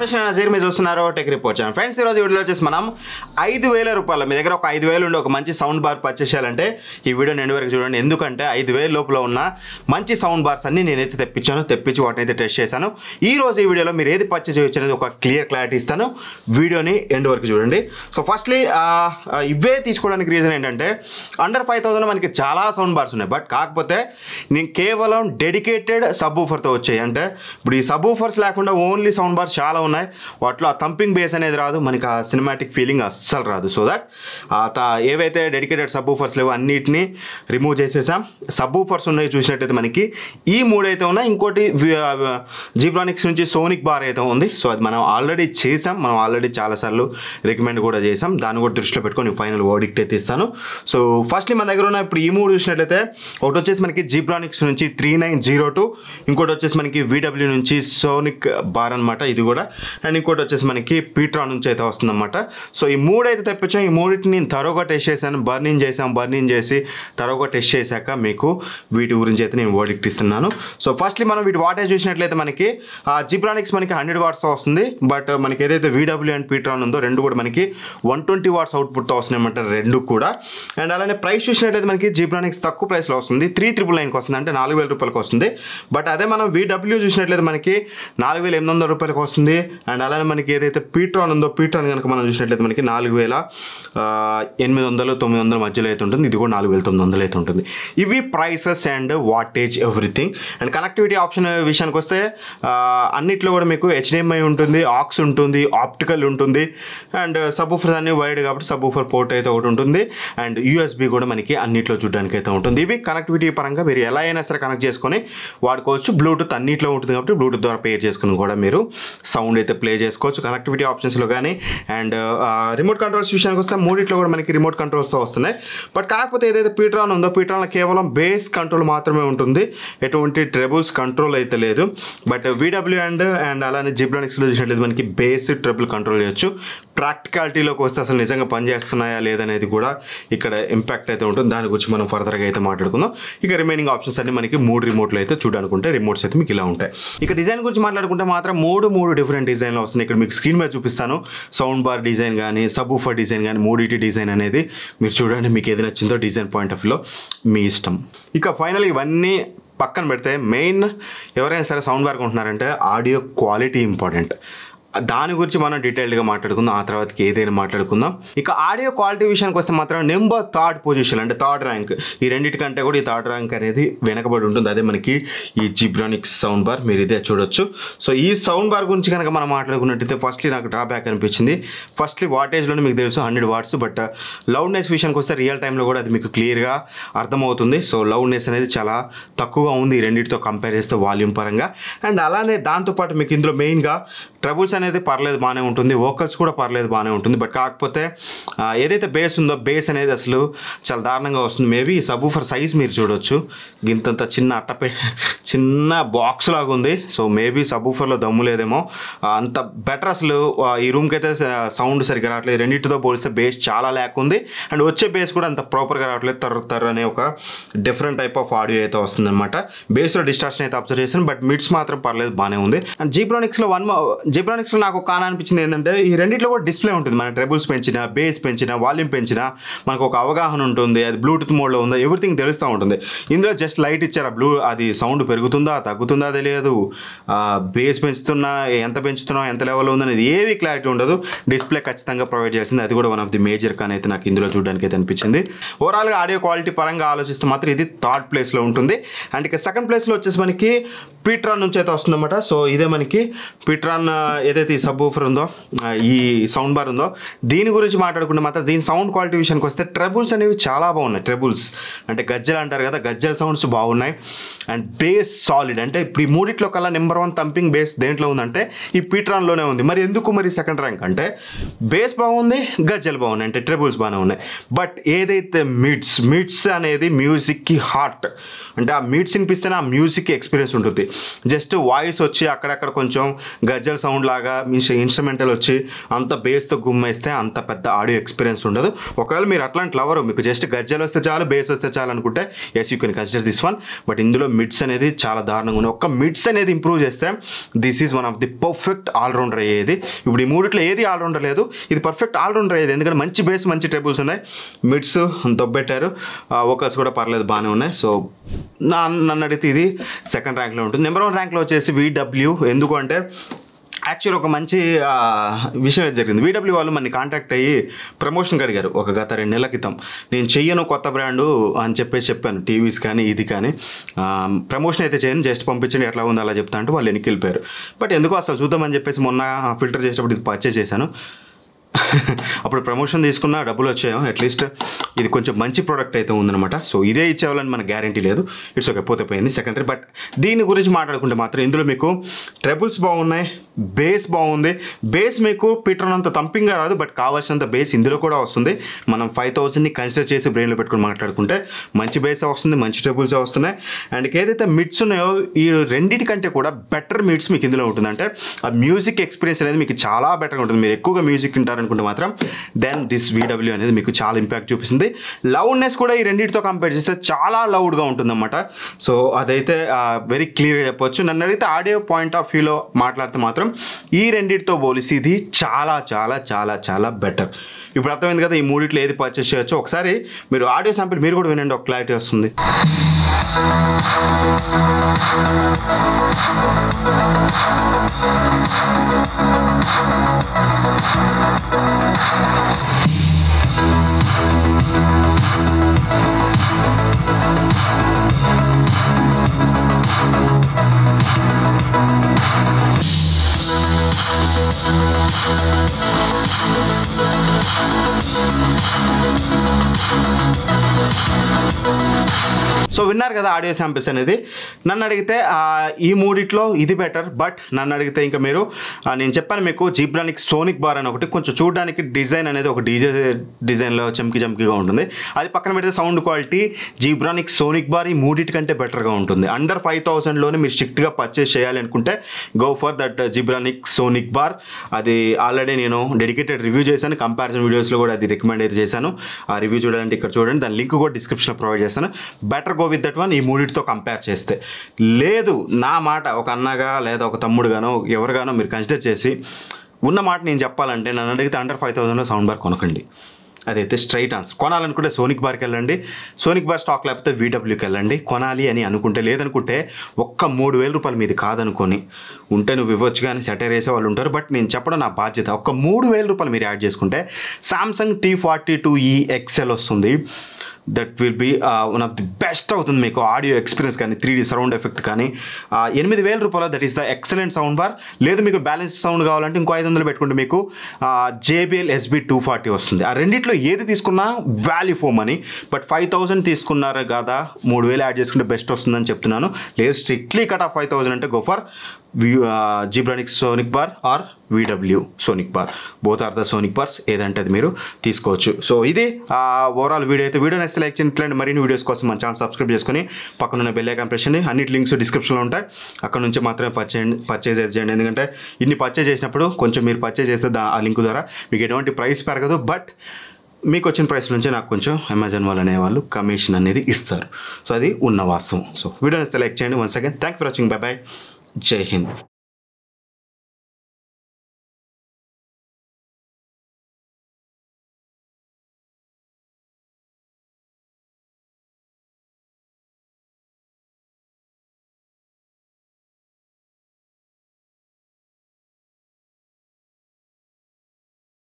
నమస్తే నజీర్, మీరు చూస్తున్నారు టెక్ రిపోర్ట్ ఛానల్. ఫ్రెండ్స్, ఈరోజు వీడియోలో వచ్చేసి మనం 5,000 రూపాయలు మీ దగ్గర ఒక 5,000 ఉండి ఒక మంచి సౌండ్ బార్ పర్చేస్ చేయాలంటే ఈ వీడియోని ఎండ్ వరకు చూడండి. ఎందుకంటే 5,000 లోపల ఉన్న మంచి సౌండ్ బార్స్ అన్ని నేనైతే తెప్పించి వాటిని అయితే టెస్ట్ చేశాను. ఈ రోజు ఈ వీడియోలో మీరు ఏది పర్చేస్ చేయొచ్చు అనేది ఒక క్లారిటీ ఇస్తాను. వీడియోని ఎండ్ వరకు చూడండి. సో ఫస్ట్లీ ఇవే తీసుకోవడానికి రీజన్ ఏంటంటే అండర్ 5,000 మనకి చాలా సౌండ్ బార్స్ ఉన్నాయి. బట్ కాకపోతే నేను కేవలం డెడికేటెడ్ సబ్ ఊఫర్తో వచ్చాయి. అంటే ఇప్పుడు ఈ సబ్ ఊఫర్స్ లేకుండా ఓన్లీ సౌండ్ బార్స్ చాలా ఉన్నాయి. వాటిలో ఆ థంపింగ్ బేస్ అనేది రాదు, మనకి ఆ సినిమాటిక్ ఫీలింగ్ అస్సలు రాదు. సో దట్ ఏవైతే డెడికేటెడ్ సబ్ ఊఫర్స్ లేవో అన్నిటిని రిమూవ్ చేసేసాం. సబ్ ఊఫర్స్ ఉన్నాయి చూసినట్టయితే మనకి ఈ 3 అయితే ఉన్నాయి. ఇంకోటి జీబ్రానిక్స్ నుంచి సోనిక్ బార్ అయితే ఉంది. సో అది మనం ఆల్రెడీ చేసాం, మనం ఆల్రెడీ చాలాసార్లు రికమెండ్ కూడా చేసాం. దాన్ని కూడా దృష్టిలో పెట్టుకొని ఫైనల్ వర్డిక్ట్ అయితే ఇస్తాను. సో ఫస్ట్లీ మన దగ్గర ఉన్న ఇప్పుడు ఈ 3 చూసినట్లయితే ఒకటి వచ్చేసి మనకి జీబ్రానిక్స్ నుంచి 3902, ఇంకోటి వచ్చేసి మనకి VW నుంచి సోనిక్ బార్ అనమాట ఇది కూడా, అండ్ ఇంకోటి వచ్చేసి మనకి పీట్రాన్ నుంచి అయితే వస్తుందన్నమాట. సో ఈ 3 అయితే తెప్పించాం. ఈ 3టిని నేను తరోగా టెస్ట్ చేశాను, బర్నింగ్ చేసి తరోగా టెస్ట్ చేశాక మీకు వీటి గురించి అయితే నేను వర్డిక్ట్ ఇస్తున్నాను. సో ఫస్ట్లీ మనం వీటి వాటేజ్ చూసినట్లయితే మనకి జీబ్రానిక్స్ మనకి 100 వాట్స్ వస్తుంది. బట్ మనకి ఏదైతే VW అండ్ పీట్రాన్ ఉందో రెండు కూడా మనకి 120 వాట్స్ అవుట్పుట్తో వస్తున్నాయి అన్నమాట రెండు కూడా. అండ్ అలానే ప్రైస్ చూసినట్లయితే మనకి జీబ్రానిక్స్ తక్కువ ప్రైస్లో వస్తుంది, 3,999కి వస్తుంది, అంటే 4,000 రూపాయలకు వస్తుంది. బట్ అదే మనం VW చూసినట్లయితే మనకి 4,800 రూపాయలకు వస్తుంది. అండ్ అలానే మనకి ఏదైతే పీట్రాన్ ఉందో పీట్రాన్ కనుక మనం చూసినట్లయితే మనకి 4,800-900 మధ్యలో అయితే ఉంటుంది. ఇది కూడా 4,900 అయితే ఉంటుంది. ఇవి prices and wattage everything. And connectivity option విషయానికి వస్తే అన్నిట్లో కూడా మీకు HDMI ఉంటుంది, ఆక్స్ ఉంటుంది, ఆప్టికల్ ఉంటుంది, అండ్ సబ్ ఊఫర్స్ అన్ని వైడ్ కాబట్టి సబ్ ఊఫర్ పోర్ట్ అయితే ఒకటి ఉంటుంది, అండ్ USB కూడా మనకి అన్నిట్లో చూడడానికి అయితే ఉంటుంది. ఇవి కనెక్టివిటీ పరంగా మీరు ఎలా అయినా సరే కనెక్ట్ చేసుకొని వాడుకోవచ్చు. బ్లూటూత్ అన్నిట్లో ఉంటుంది కాబట్టి బ్లూటూత్ ద్వారా పేర్ చేసుకుని కూడా మీరు సౌండ్ అయితే ప్లే చేసుకోవచ్చు కనెక్టివిటీ ఆప్షన్స్లో కానీ. అండ్ రిమోట్ కంట్రోల్స్ విషయానికి వస్తే 3 కూడా మనకి రిమోట్ కంట్రోల్స్తో వస్తున్నాయి. బట్ కాకపోతే ఏదైతే పీట్రాన్ ఉందో పీట్రాన్లో కేవలం బేస్ కంట్రోల్ మాత్రమే ఉంటుంది, ఎటువంటి ట్రెబుల్స్ కంట్రోల్ అయితే లేదు. బట్ VW అండ్ అలానే జీబ్రానిక్స్లో చూసినట్లయితే మనకి బేస్ ట్రెబుల్ కంట్రోల్ చేయొచ్చు. ప్రాక్టికాలిటీలోకి వస్తే అసలు నిజంగా పనిచేస్తున్నాయా లేదనేది కూడా ఇక్కడ ఇంపాక్ట్ అయితే ఉంటుంది. దాని గురించి మనం ఫర్దర్గా అయితే మాట్లాడుకుందాం. ఇక రిమైనింగ్ ఆప్షన్స్ అన్ని మనకి 3 రిమోట్లు అయితే చూడాలనుకుంటే రిమోట్స్ అయితే మీకు ఇలా ఉంటాయి. ఇక డిజైన్ గురించి మాట్లాడుకుంటే మాత్రం 3 డిఫరెంట్ డిజైన్లో వస్తున్నాయి. ఇక్కడ మీకు స్క్రీన్ మీద చూపిస్తాను. సౌండ్ బార్ డిజైన్ కానీ సబ్ ఊఫర్ డిజైన్ కానీ 3 డిజైన్ అనేది మీరు చూడండి, మీకు ఏది నచ్చిందో డిజైన్ పాయింట్ ఆఫ్ వ్యూలో మీ ఇష్టం. ఇక ఫైనల్ ఇవన్నీ పక్కన పెడితే మెయిన్ ఎవరైనా సరే సౌండ్ బార్ కొంటున్నారంటే ఆడియో క్వాలిటీ ఇంపార్టెంట్. దాని గురించి మనం డీటెయిల్డ్గా మాట్లాడుకుందాం, ఆ తర్వాతకి ఏదైనా మాట్లాడుకుందాం. ఇక ఆడియో క్వాలిటీ విషయానికి వస్తే మాత్రం నెంబర్ 3rd పొజిషన్, అంటే 3rd ర్యాంక్. ఈ రెండింటికంటే కూడా ఈ 3rd ర్యాంక్ అనేది వెనకబడి ఉంటుంది. అదే మనకి ఈ జీబ్రానిక్స్ సౌండ్ బార్, మీరు ఇదే చూడొచ్చు. సో ఈ సౌండ్ బార్ గురించి కనుక మనం మాట్లాడుకున్నట్టయితే ఫస్ట్లీ నాకు డ్రాబ్యాక్ అనిపించింది. ఫస్ట్లీ వాటేజ్లోనే మీకు తెలుసు 100 వాట్స్. బట్ లౌడ్నెస్ విషయానికి వస్తే రియల్ టైంలో కూడా అది మీకు క్లియర్గా అర్థమవుతుంది. సో లౌడ్నెస్ అనేది చాలా తక్కువగా ఉంది ఈ రెండింటితో కంపేర్ చేస్తే వాల్యూమ్ పరంగా. అండ్ అలానే దాంతోపాటు మీకు ఇందులో మెయిన్గా ట్రబుల్స్ అనేది పర్లేదు బాగానే ఉంటుంది, వోకల్స్ కూడా పర్లేదు బాగానే ఉంటుంది. బట్ కాకపోతే ఏదైతే బేస్ ఉందో బేస్ అనేది అసలు చాలా దారుణంగా వస్తుంది. మేబీ సబ్ ఊఫర్ సైజ్ మీరు చూడొచ్చు, గింతంత చిన్న బాక్స్ లాగా ఉంది. సో మేబీ సబ్ ఊఫర్లో దమ్ము లేదేమో, అంత బెటర్ అసలు ఈ రూమ్కి అయితే సౌండ్ సరిగ్గా రావట్లేదు. రెండింటితో పోలిస్తే బేస్ చాలా ల్యాక్ ఉంది. అండ్ వచ్చే బేస్ కూడా అంత ప్రాపర్గా రావట్లేదు. తర్రు అనే ఒక డిఫరెంట్ టైప్ ఆఫ్ ఆడియో అయితే వస్తుంది అనమాట. బేస్లో డిస్టార్షన్ అయితే అబ్జర్వ్ చేశాను, బట్ మిడ్స్ మాత్రం పర్లేదు బాగానే ఉంది. అండ్ జీబ్రానిక్స్లో నాకు కాన అనిపించింది ఏంటంటే ఈ రెండింటిలో కూడా డిస్ప్లే ఉంటుంది. మన ట్రెబుల్స్ పెంచినా, బేస్ పెంచినా, వాల్యూమ్ పెంచినా మనకు ఒక అవగాహన ఉంటుంది. అది బ్లూటూత్ మోడ్లో ఉందా ఎవ్రీథింగ్ తెలుస్తూ ఉంటుంది. ఇందులో జస్ట్ లైట్ ఇచ్చారు, అది సౌండ్ పెరుగుతుందా తగ్గుతుందా తెలియదు, బేస్ పెంచుతున్నా ఎంత పెంచుతున్నా ఎంత లెవెల్లో ఉందనేది ఏవి క్లారిటీ ఉండదు. డిస్ప్లే ఖచ్చితంగా ప్రొవైడ్ చేసింది, అది కూడా వన్ ఆఫ్ ది మేజర్ కానీ అయితే నాకు ఇందులో చూడడానికి అయితే అనిపించింది. ఓవరాల్గా ఆడియో క్వాలిటీ పరంగా ఆలోచిస్తే మాత్రం ఇది 3rd ప్లేస్లో ఉంటుంది. అండ్ ఇక 2nd ప్లేస్లో వచ్చేసి మనకి పీట్రాన్ నుంచి అయితే వస్తుందన్నమాట. సో ఇదే మనకి పీట్రాన్ ఏదైతే ఈ సబ్ ఊఫర్ ఉందో ఈ సౌండ్ బార్ ఉందో దీని గురించి మాట్లాడుకుంటే మాత్రం దీని సౌండ్ క్వాలిటీ విషయానికి వస్తే ట్రెబుల్స్ అనేవి చాలా బాగున్నాయి. ట్రెబుల్స్ అంటే గజ్జలు అంటారు కదా, గజ్జల సౌండ్స్ బాగున్నాయి. అండ్ బేస్ సాలిడ్, అంటే ఇప్పుడు ఈ 3 కల్లా నెంబర్ 1 థంపింగ్ బేస్ దేంట్లో ఉందంటే ఈ పీట్రాన్లోనే ఉంది. మరి ఎందుకు మరి 2nd ర్యాంక్ అంటే బేస్ బాగుంది, గజ్జలు బాగున్నాయి, అంటే ట్రెబుల్స్ బాగానే ఉన్నాయి. బట్ ఏదైతే మిడ్స్ అనేది మ్యూజిక్కి హార్ట్, అంటే ఆ మిడ్స్ వినిపిస్తేనే ఆ మ్యూజిక్ ఎక్స్పీరియన్స్ ఉంటుంది. జస్ట్ వాయిస్ వచ్చి అక్కడక్కడ కొంచెం గజ్జల సౌండ్ లాగా లాగా ఇన్స్ట్రుమెంటల్ వచ్చి అంత బేస్తో గుమ్మేస్తే అంత పెద్ద ఆడియో ఎక్స్పీరియన్స్ ఉండదు. ఒకవేళ మీరు అట్లాంటి లవరు, మీకు జస్ట్ గజ్జలు వస్తే చాలు, బేస్ వస్తే చాలు అనుకుంటే yes you can consider this one. But ఇందులో మిడ్స్ అనేది చాలా దారుణంగా ఉన్నాయి. ఒక్క మిడ్స్ అనేది ఇంప్రూవ్ చేస్తే this is one of the perfect allrounder అయ్యేది. ఇప్పుడు ఈ మూడిట్లో ఏది ఆల్రౌండర్ లేదు, ఇది పర్ఫెక్ట్ ఆల్రౌండర్ అయ్యేది. ఎందుకంటే మంచి బేస్, మంచి ట్రెబుల్స్ ఉన్నాయి, మిడ్స్ దొబ్బెట్టారు, వోకల్స్ కూడా పర్లేదు బాగానే ఉన్నాయి. సో నన్ను అడిగితే ఇది సెకండ్ ర్యాంక్లో ఉంటుంది. నెంబర్ 1 ర్యాంక్లో వచ్చేసి VW. ఎందుకు అంటే యాక్చువల్ ఒక మంచి విషయం అయితే జరిగింది. VW వాళ్ళు మనని కాంటాక్ట్ అయ్యి ప్రమోషన్కి అడిగారు గత 2 నెలల క్రితం. నేను చెయ్యను కొత్త బ్రాండు అని చెప్పాను, టీవీస్ కానీ ఇది కానీ, ప్రమోషన్ అయితే చేయను, జస్ట్ పంపించండి ఎట్లా ఉందో అలా చెప్తా అంటే వాళ్ళు వెనక్కి వెళ్ళిపోయారు. బట్ ఎందుకు అసలు చూద్దామని చెప్పేసి మొన్న ఫిల్టర్ చేసేటప్పుడు ఇది పర్చేస్ చేశాను. అప్పుడు ప్రమోషన్ తీసుకున్న డబ్బులు వచ్చాయో, అట్లీస్ట్ ఇది కొంచెం మంచి ప్రోడక్ట్ అయితే ఉందన్నమాట. సో ఇదే ఇచ్చేవాళ్ళని మనకు గ్యారంటీ లేదు. ఇట్స్ ఓకే, పోతే పోయింది సెకండరీ. బట్ దీని గురించి మాట్లాడుకుంటే మాత్రం ఇందులో మీకు ట్రెబుల్స్ బాగున్నాయి, బేస్ బాగుంది. బేస్ మీకు పీటర్నంత తంపింగ్గా రాదు, బట్ కావాల్సినంత బేస్ ఇందులో కూడా వస్తుంది. మనం 5000ని కన్సిడర్ చేసి బ్రెయిన్లో పెట్టుకుని మాట్లాడుకుంటే మంచి బేసే వస్తుంది, మంచి ట్రెబుల్సే వస్తున్నాయి. అండ్ ఏదైతే మిడ్స్ ఉన్నాయో ఈ రెండింటికంటే కూడా బెటర్ మిడ్స్ మీకు ఇందులో ఉంటుంది. అంటే ఆ మ్యూజిక్ ఎక్స్పీరియన్స్ అనేది మీకు చాలా బెటర్గా ఉంటుంది. మీరు ఎక్కువగా మ్యూజిక్ వింటారు అనుకుంటే మాత్రం దెన్ దిస్ VW అనేది మీకు చాలా ఇంపాక్ట్ చూపిస్తుంది. లౌడ్నెస్ కూడా ఈ రెండింటితో కంపేర్ చేస్తే చాలా లౌడ్గా ఉంటుందన్నమాట. సో అదైతే వెరీ క్లియర్గా చెప్పొచ్చు. నన్ను అడిగితే ఆడియో పాయింట్ ఆఫ్ వ్యూలో మాట్లాడితే మాత్రం ఈ రెండింటితో పోలిసి ఇది చాలా చాలా చాలా చాలా బెటర్. ఇప్పుడు అర్థమైంది కదా ఈ మూడిట్లో ఏది పర్చేస్ చేయొచ్చు. ఒకసారి మీరు ఆడియో శాంపిల్ మీరు కూడా వినండి, ఒక క్లారిటీ వస్తుంది. సో విన్నారు కదా ఆడియో శాంపిల్స్ అనేది. నన్ను అడిగితే ఈ మూడిట్లో ఇది బెటర్. బట్ నన్ను అడిగితే ఇంకా మీరు నేను చెప్పాను మీకు జీబ్రానిక్స్ సోనిక్ బార్ అని ఒకటి, కొంచెం చూడడానికి డిజైన్ అనేది ఒక డీజే డిజైన్లో చమ్కీగా ఉంటుంది. అది పక్కన పెడితే sound quality Zebronics sonic bar ఈ మూడింటికంటే బెటర్గా ఉంటుంది. అండర్ 5000లోనే మీరు స్ట్రిక్ట్గా పర్చేస్ చేయాలి అనుకుంటే go for that Zebronics sonic bar. అది ఆల్రెడీ నేను డెడికేటెడ్ రివ్యూ చేశాను, కంపారిజన్ వీడియోస్లో కూడా అది రికమెండ్ అయితే చేశాను. ఆ రివ్యూ చూడాలంటే ఇక్కడ చూడండి, దాని లింక్ కూడా డిస్క్రిప్షన్లో ప్రొవైడ్ చేస్తాను. Better go with that one ఈ మూడిటితో కంపేర్ చేస్తే. లేదు నా మాట ఒక అన్నగా లేదా ఒక తమ్ముడుగానో ఎవరిగానో మీరు కన్సిడర్ చేసి ఉన్న మాట నేను చెప్పాలంటే, నన్ను అడిగితే అండర్ 5000లో సౌండ్ బార్ కొనకండి. అదైతే స్ట్రైట్ ఆన్సర్. కొనాలనుకుంటే సోనిక్ బార్కి వెళ్ళండి, సోనిక్ బార్ స్టాక్ లేకపోతే VWకి వెళ్ళండి. కొనాలి అని అనుకుంటే, లేదనుకుంటే ఒక్క 3000 రూపాయలు మీది కాదనుకొని ఉంటే నువ్వు ఇవ్వచ్చు కానీ సెటైర్ వేసే వాళ్ళు ఉంటారు. బట్ నేను చెప్పడం నా బాధ్యత. ఒక్క 3000 రూపాయలు మీరు యాడ్ చేసుకుంటే సామ్సంగ్ T42e XL వస్తుంది. That will be one of the best అవుతుంది మీకు ఆడియో ఎక్స్పీరియన్స్ కానీ 3D సరౌండ్ ఎఫెక్ట్ కానీ. 8000 రూపాయలు that is the excellent sound bar. లేదు మీకు బ్యాలెన్స్ సౌండ్ కావాలంటే ఇంకో 500 పెట్టుకుంటే మీకు JBL SB240 వస్తుంది. ఆ రెండిట్లో ఏది తీసుకున్నా వాల్యూ ఫర్ మనీ. బట్ 5000 తీసుకున్నారు కదా, 3000 యాడ్ చేసుకుంటే బెస్ట్ వస్తుందని చెప్తున్నాను. లేదు స్ట్రిక్ట్లీ కట్ ఆఫ్ 5000 అంటే go for Zebronics sonic bar or VW sonic bar. Both are the sonic bars, ఏదంటే అది మీరు తీసుకోవచ్చు. సో ఇది ఓవరాల్ వీడియో అయితే. వీడియో నెక్స్ట్ లైక్ చేయండి. ఇట్లాంటి మరిన్ని వీడియోస్ కోసం మన ఛానల్ సబ్స్క్రైబ్ చేసుకొని పక్కన బెల్ ఐకాన్ ప్రెస్ చేయండి. అన్నిటి లింక్స్ డిస్క్రిప్షన్లో ఉంటాయి, అక్కడ నుంచి మాత్రమే పర్చేజ్ చేయండి. ఎందుకంటే ఇన్ని పర్చేజ్ చేసినప్పుడు కొంచెం మీరు పర్చేజ్ చేస్తే ఆ లింక్ ద్వారా మీకు ఎటువంటి ప్రైస్ పెరగదు. బట్ మీకు వచ్చిన ప్రైస్ నుంచి నాకు కొంచెం అమెజాన్ వాళ్ళు అనేవాళ్ళు కమిషన్ అనేది ఇస్తారు. సో అది ఉన్న వాస్తవం. సో వీడియో నెక్స్ట్ లైక్ చేయండి. Once again thank for watching. By by. జై హింద్.